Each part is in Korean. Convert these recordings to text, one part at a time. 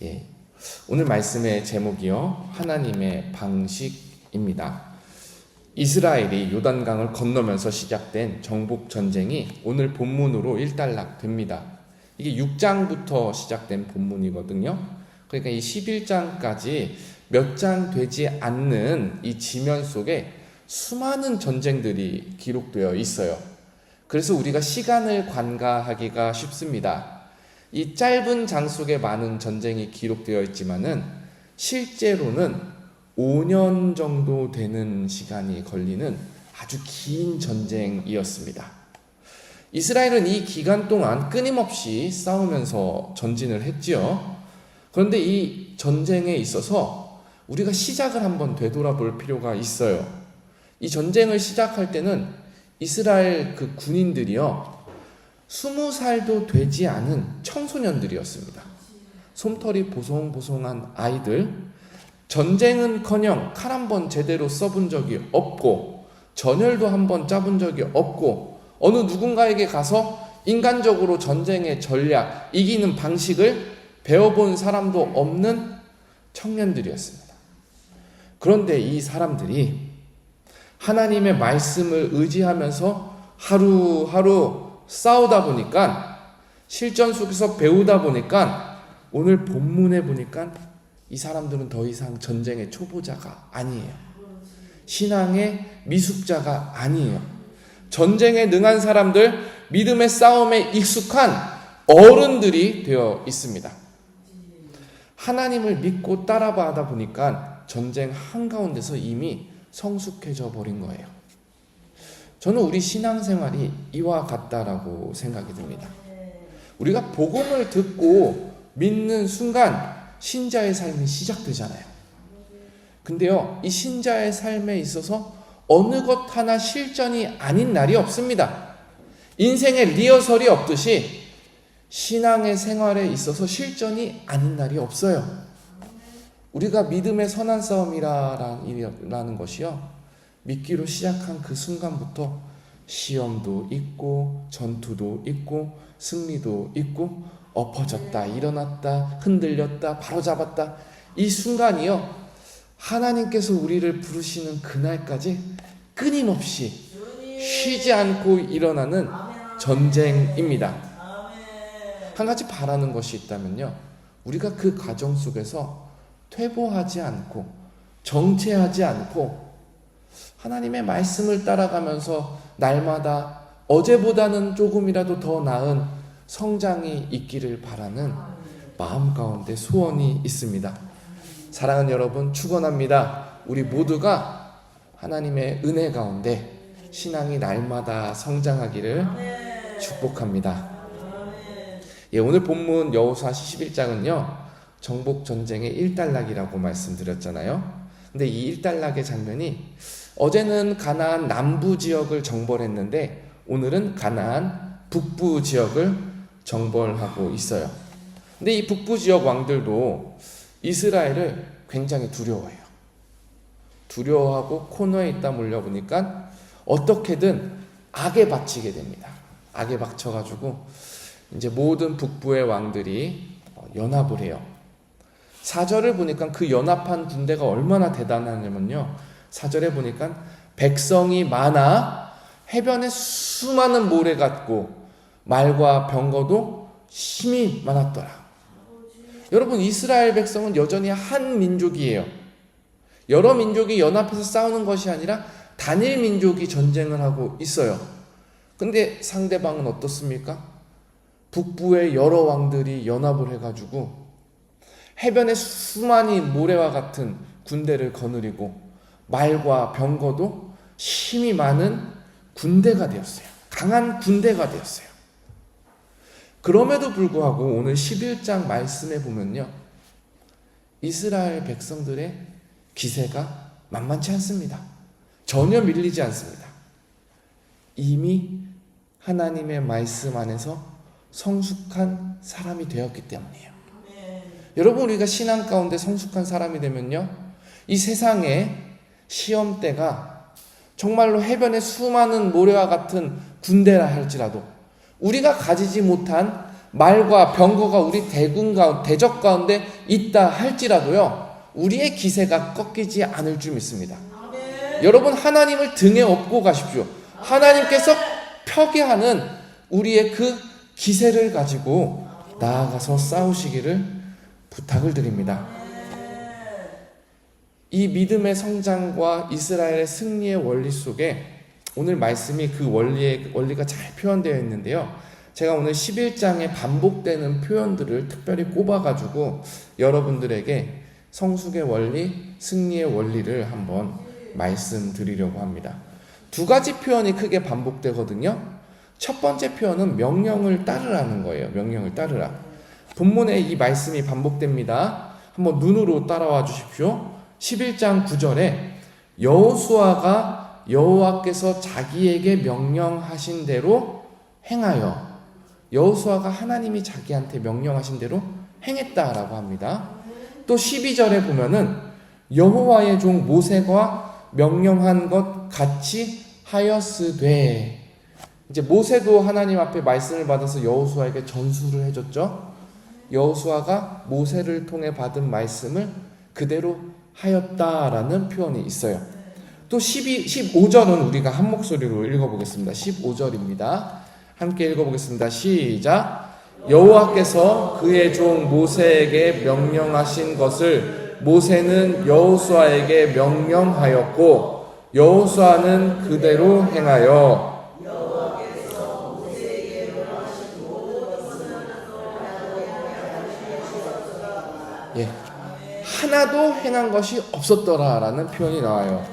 예, 오늘 말씀의 제목이요, 하나님의 방식입니다. 이스라엘이 요단강을 건너면서 시작된 정복 전쟁이 오늘 본문으로 일단락됩니다. 이게 6장부터 시작된 본문이거든요. 그러니까 이 11장까지 몇 장 되지 않는 이 지면 속에 수많은 전쟁들이 기록되어 있어요. 그래서 우리가 시간을 관가하기가 쉽습니다. 이 짧은 장 속에 많은 전쟁이 기록되어 있지만은 실제로는 5년 정도 되는 시간이 걸리는 아주 긴 전쟁이었습니다. 이스라엘은 이 기간 동안 끊임없이 싸우면서 전진을 했지요. 그런데 이 전쟁에 있어서 우리가 시작을 한번 되돌아볼 필요가 있어요. 이 전쟁을 시작할 때는 이스라엘 그 군인들이요, 20살도 되지 않은 청소년들이었습니다. 솜털이 보송보송한 아이들, 전쟁은커녕 칼 한 번 제대로 써본 적이 없고 전열도 한 번 짜본 적이 없고 어느 누군가에게 가서 인간적으로 전쟁의 전략, 이기는 방식을 배워본 사람도 없는 청년들이었습니다. 그런데 이 사람들이 하나님의 말씀을 의지하면서 하루하루 싸우다 보니까, 실전 속에서 배우다 보니까 오늘 본문에 보니까 이 사람들은 더 이상 전쟁의 초보자가 아니에요. 신앙의 미숙자가 아니에요. 전쟁에 능한 사람들, 믿음의 싸움에 익숙한 어른들이 되어 있습니다. 하나님을 믿고 따라가다 보니까 전쟁 한가운데서 이미 성숙해져 버린 거예요. 저는 우리 신앙생활이 이와 같다라고 생각이 듭니다. 우리가 복음을 듣고 믿는 순간 신자의 삶이 시작되잖아요. 근데요, 이 신자의 삶에 있어서 어느 것 하나 실전이 아닌 날이 없습니다. 인생의 리허설이 없듯이 신앙의 생활에 있어서 실전이 아닌 날이 없어요. 우리가 믿음의 선한 싸움이라는 것이요, 믿기로 시작한 그 순간부터 시험도 있고 전투도 있고 승리도 있고 엎어졌다 일어났다 흔들렸다 바로잡았다, 이 순간이요, 하나님께서 우리를 부르시는 그날까지 끊임없이 쉬지 않고 일어나는 전쟁입니다. 한 가지 바라는 것이 있다면요, 우리가 그 과정 속에서 퇴보하지 않고 정체하지 않고 하나님의 말씀을 따라가면서 날마다 어제보다는 조금이라도 더 나은 성장이 있기를 바라는 마음 가운데 소원이 있습니다. 사랑하는 여러분, 축원합니다. 우리 모두가 하나님의 은혜 가운데 신앙이 날마다 성장하기를 축복합니다. 예, 오늘 본문 여호수아 11장은요 정복 전쟁의 일단락이라고 말씀드렸잖아요. 근데 이 일단락의 장면이, 어제는 가나안 남부 지역을 정벌했는데 오늘은 가나안 북부 지역을 정벌하고 있어요. 근데 이 북부 지역 왕들도 이스라엘을 굉장히 두려워해요. 두려워하고 코너에 있다 몰려보니까 어떻게든 악에 바치게 됩니다. 악에 박쳐가지고 이제 모든 북부의 왕들이 연합을 해요. 4절을 보니까 그 연합한 군대가 얼마나 대단하냐면요, 4절에 보니까 백성이 많아 해변에 수많은 모래 같고 말과 병거도 힘이 많았더라. 여러분, 이스라엘 백성은 여전히 한 민족이에요. 여러 민족이 연합해서 싸우는 것이 아니라 단일 민족이 전쟁을 하고 있어요. 근데 상대방은 어떻습니까? 북부의 여러 왕들이 연합을 해가지고 해변에 수많이 모래와 같은 군대를 거느리고 말과 병거도 힘이 많은 군대가 되었어요. 강한 군대가 되었어요. 그럼에도 불구하고 오늘 11장 말씀에 보면요, 이스라엘 백성들의 기세가 만만치 않습니다. 전혀 밀리지 않습니다. 이미 하나님의 말씀 안에서 성숙한 사람이 되었기 때문이에요. 여러분, 우리가 신앙 가운데 성숙한 사람이 되면요, 이 세상에 시험대가 정말로 해변에 수많은 모래와 같은 군대라 할지라도 우리가 가지지 못한 말과 병거가 우리 대적 가운데 있다 할지라도요, 우리의 기세가 꺾이지 않을 줄 믿습니다. 여러분, 하나님을 등에 업고 가십시오. 하나님께서 펴게 하는 우리의 그 기세를 가지고 나아가서 싸우시기를 부탁을 드립니다. 이 믿음의 성장과 이스라엘의 승리의 원리 속에 오늘 말씀이 그 원리가 잘 표현되어 있는데요. 제가 오늘 11장에 반복되는 표현들을 특별히 꼽아가지고 여러분들에게 성숙의 원리, 승리의 원리를 한번 말씀드리려고 합니다. 두 가지 표현이 크게 반복되거든요. 첫 번째 표현은 명령을 따르라는 거예요. 명령을 따르라. 본문에 이 말씀이 반복됩니다. 한번 눈으로 따라와 주십시오. 11장 9절에 여호수아가 여호와께서 자기에게 명령하신 대로 행하여, 여호수아가 하나님이 자기한테 명령하신 대로 행했다라고 합니다. 또 12절에 보면은 여호와의 종 모세가 명령한 것 같이 하였으되, 이제 모세도 하나님 앞에 말씀을 받아서 여호수아에게 전수를 해줬죠. 여호수아가 모세를 통해 받은 말씀을 그대로 하였다라는 표현이 있어요. 또 15절은 우리가 한 목소리로 읽어보겠습니다. 15절입니다. 함께 읽어보겠습니다. 시작. 여호와께서 그의 종 모세에게 명령하신 것을 모세는 여호수아에게 명령하였고 여호수아는 그대로 행하여 하나도 행한 것이 없었더라라는 표현이 나와요.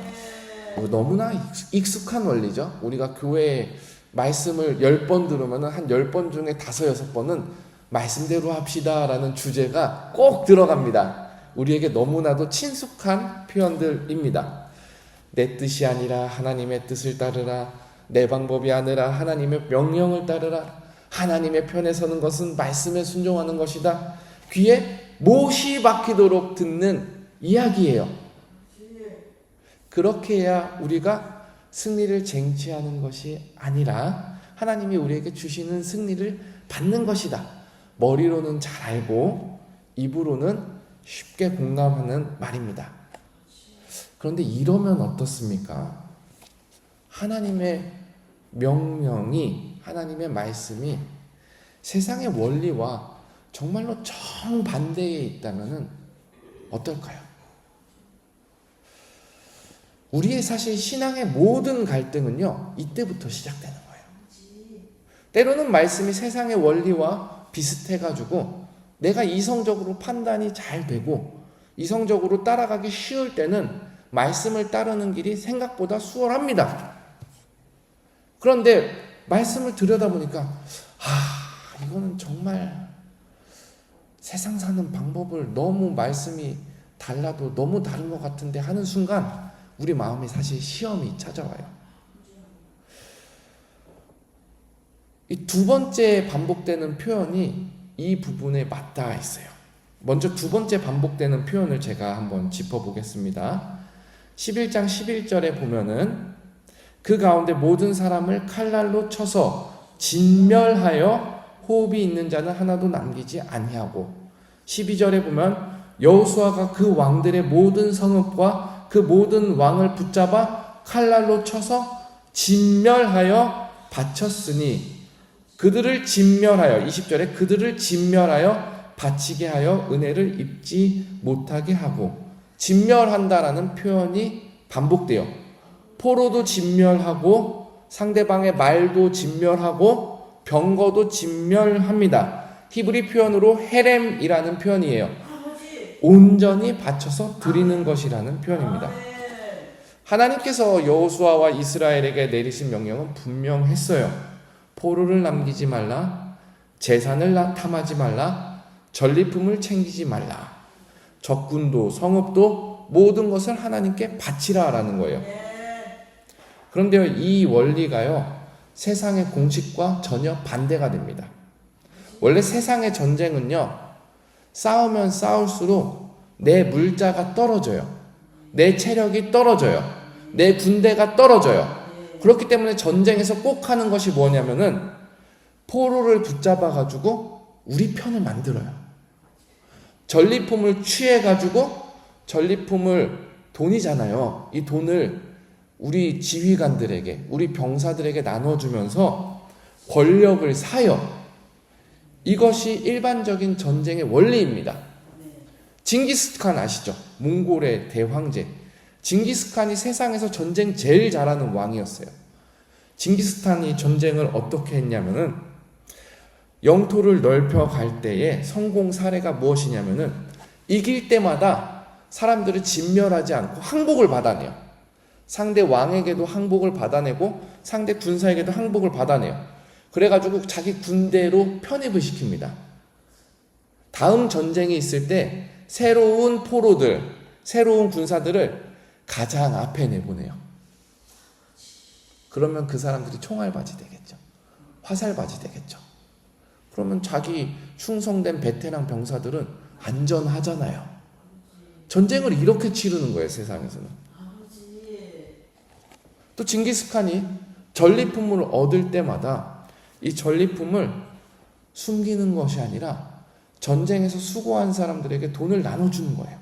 너무나 익숙한 원리죠. 우리가 교회에 말씀을 10번 들으면 한 10번 중에 5, 6번은 말씀대로 합시다라는 주제가 꼭 들어갑니다. 우리에게 너무나도 친숙한 표현들입니다. 내 뜻이 아니라 하나님의 뜻을 따르라. 내 방법이 아니라 하나님의 명령을 따르라. 하나님의 편에 서는 것은 말씀에 순종하는 것이다. 귀에 못이 박히도록 듣는 이야기예요. 그렇게 해야 우리가 승리를 쟁취하는 것이 아니라 하나님이 우리에게 주시는 승리를 받는 것이다. 머리로는 잘 알고 입으로는 쉽게 공감하는 말입니다. 그런데 이러면 어떻습니까? 하나님의 명령이, 하나님의 말씀이 세상의 원리와 정말로 정반대에 있다면 어떨까요? 우리의 사실 신앙의 모든 갈등은요, 이때부터 시작되는 거예요. 때로는 말씀이 세상의 원리와 비슷해가지고 내가 이성적으로 판단이 잘 되고 이성적으로 따라가기 쉬울 때는 말씀을 따르는 길이 생각보다 수월합니다. 그런데 말씀을 들여다보니까 이거는 정말 세상 사는 방법을 너무 말씀이 달라도 너무 다른 것 같은데 하는 순간 우리 마음에 사실 시험이 찾아와요. 이 두 번째 반복되는 표현이 이 부분에 맞닿아 있어요. 먼저 두 번째 반복되는 표현을 제가 한번 짚어보겠습니다. 11장 11절에 보면은 그 가운데 모든 사람을 칼날로 쳐서 진멸하여 호흡이 있는 자는 하나도 남기지 아니하고, 12절에 보면 여호수아가 그 왕들의 모든 성읍과 그 모든 왕을 붙잡아 칼날로 쳐서 진멸하여 바쳤으니 그들을 진멸하여, 20절에 그들을 진멸하여 바치게 하여 은혜를 입지 못하게 하고, 진멸한다라는 표현이 반복돼요. 포로도 진멸하고 상대방의 말도 진멸하고 병거도 진멸합니다. 히브리 표현으로 헤렘이라는 표현이에요. 온전히 바쳐서 드리는 것이라는 표현입니다. 하나님께서 여호수아와 이스라엘에게 내리신 명령은 분명했어요. 포로를 남기지 말라, 재산을 탐하지 말라, 전리품을 챙기지 말라, 적군도 성읍도 모든 것을 하나님께 바치라라는 거예요. 그런데요, 이 원리가요, 세상의 공식과 전혀 반대가 됩니다. 원래 세상의 전쟁은요, 싸우면 싸울수록 내 물자가 떨어져요. 내 체력이 떨어져요. 내 군대가 떨어져요. 그렇기 때문에 전쟁에서 꼭 하는 것이 뭐냐면은 포로를 붙잡아가지고 우리 편을 만들어요. 전리품을 취해가지고 전리품을 돈이잖아요. 이 돈을 우리 지휘관들에게, 우리 병사들에게 나눠주면서 권력을 사요. 이것이 일반적인 전쟁의 원리입니다. 징기스칸 아시죠? 몽골의 대황제. 징기스칸이 세상에서 전쟁 제일 잘하는 왕이었어요. 징기스칸이 전쟁을 어떻게 했냐면은 영토를 넓혀갈 때의 성공 사례가 무엇이냐면은 이길 때마다 사람들을 진멸하지 않고 항복을 받아내요. 상대 왕에게도 항복을 받아내고 상대 군사에게도 항복을 받아내요. 그래가지고 자기 군대로 편입을 시킵니다. 다음 전쟁이 있을 때 새로운 포로들, 새로운 군사들을 가장 앞에 내보내요. 그러면 그 사람들이 총알바지 되겠죠. 화살바지 되겠죠. 그러면 자기 충성된 베테랑 병사들은 안전하잖아요. 전쟁을 이렇게 치르는 거예요, 세상에서는. 또 징기스칸이 전리품을 얻을 때마다 이 전리품을 숨기는 것이 아니라 전쟁에서 수고한 사람들에게 돈을 나눠주는 거예요.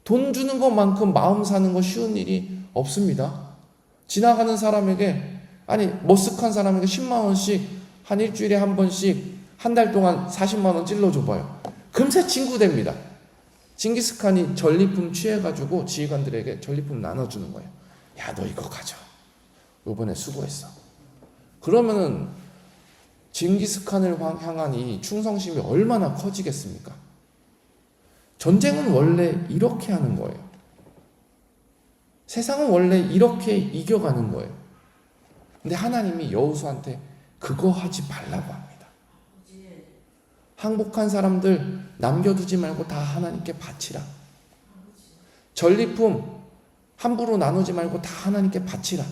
돈 주는 것만큼 마음 사는 거 쉬운 일이 없습니다. 지나가는 사람에게, 아니 머쓱한 사람에게 10만 원씩 한 일주일에 한 번씩 한 달 동안 40만 원 찔러줘봐요. 금세 친구 됩니다. 징기스칸이 전리품 취해가지고 지휘관들에게 전리품 나눠주는 거예요. 야, 너 이거 가져. 이번에 수고했어. 그러면은 징기스칸을 향한 이 충성심이 얼마나 커지겠습니까? 전쟁은 원래 이렇게 하는 거예요. 세상은 원래 이렇게 이겨가는 거예요. 근데 하나님이 여호수아한테 그거 하지 말라고 합니다. 항복한 사람들 남겨두지 말고 다 하나님께 바치라. 전리품 함부로 나누지 말고 다 하나님께 바치라.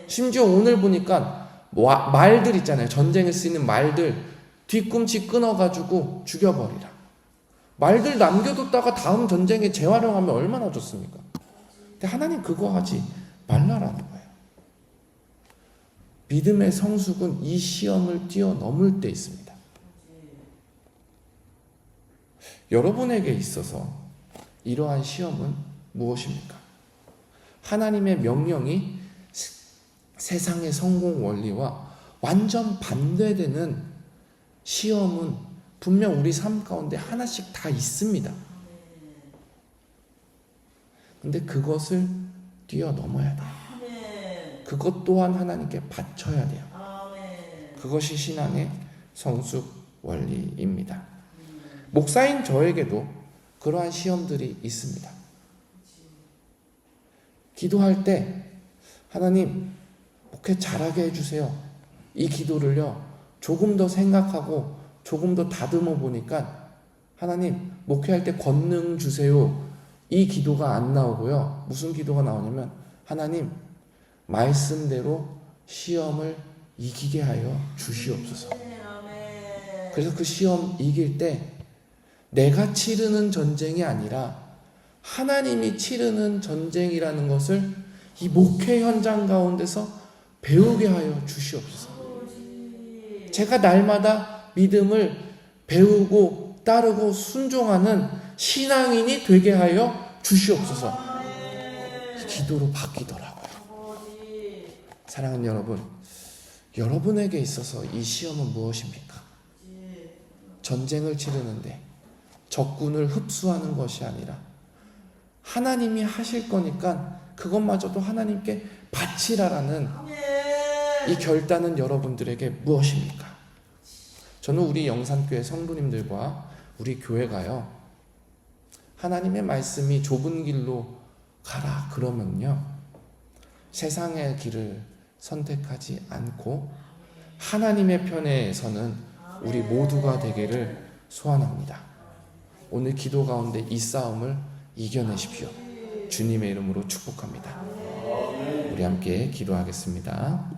심지어 오늘 보니까 말들 있잖아요. 전쟁에 쓰이는 말들 뒤꿈치 끊어가지고 죽여버리라. 말들 남겨뒀다가 다음 전쟁에 재활용하면 얼마나 좋습니까? 근데 하나님 그거 하지 말라라는 거예요. 믿음의 성숙은 이 시험을 뛰어넘을 때 있습니다. 여러분에게 있어서 이러한 시험은 무엇입니까? 하나님의 명령이 세상의 성공 원리와 완전 반대되는 시험은 분명 우리 삶 가운데 하나씩 다 있습니다. 근데 그것을 뛰어넘어야 돼요. 그것 또한 하나님께 바쳐야 돼요. 그것이 신앙의 성숙 원리입니다. 목사인 저에게도 그러한 시험들이 있습니다. 기도할 때 하나님 목회 잘하게 해주세요. 이 기도를요 조금 더 생각하고 조금 더 다듬어 보니까 하나님 목회할 때 권능 주세요. 이 기도가 안 나오고요. 무슨 기도가 나오냐면 하나님 말씀대로 시험을 이기게 하여 주시옵소서. 그래서 그 시험 이길 때 내가 치르는 전쟁이 아니라 하나님이 치르는 전쟁이라는 것을 이 목회 현장 가운데서 배우게 하여 주시옵소서. 제가 날마다 믿음을 배우고 따르고 순종하는 신앙인이 되게 하여 주시옵소서. 기도로 바뀌더라고요. 사랑하는 여러분, 여러분에게 있어서 이 시험은 무엇입니까? 전쟁을 치르는데 적군을 흡수하는 것이 아니라 하나님이 하실 거니까 그것마저도 하나님께 바치라라는 이 결단은 여러분들에게 무엇입니까? 저는 우리 영산교회 성도님들과 우리 교회가요, 하나님의 말씀이 좁은 길로 가라 그러면요 세상의 길을 선택하지 않고 하나님의 편에 서는 우리 모두가 되기를 소원합니다. 오늘 기도 가운데 이 싸움을 이겨내십시오. 주님의 이름으로 축복합니다. 우리 함께 기도하겠습니다.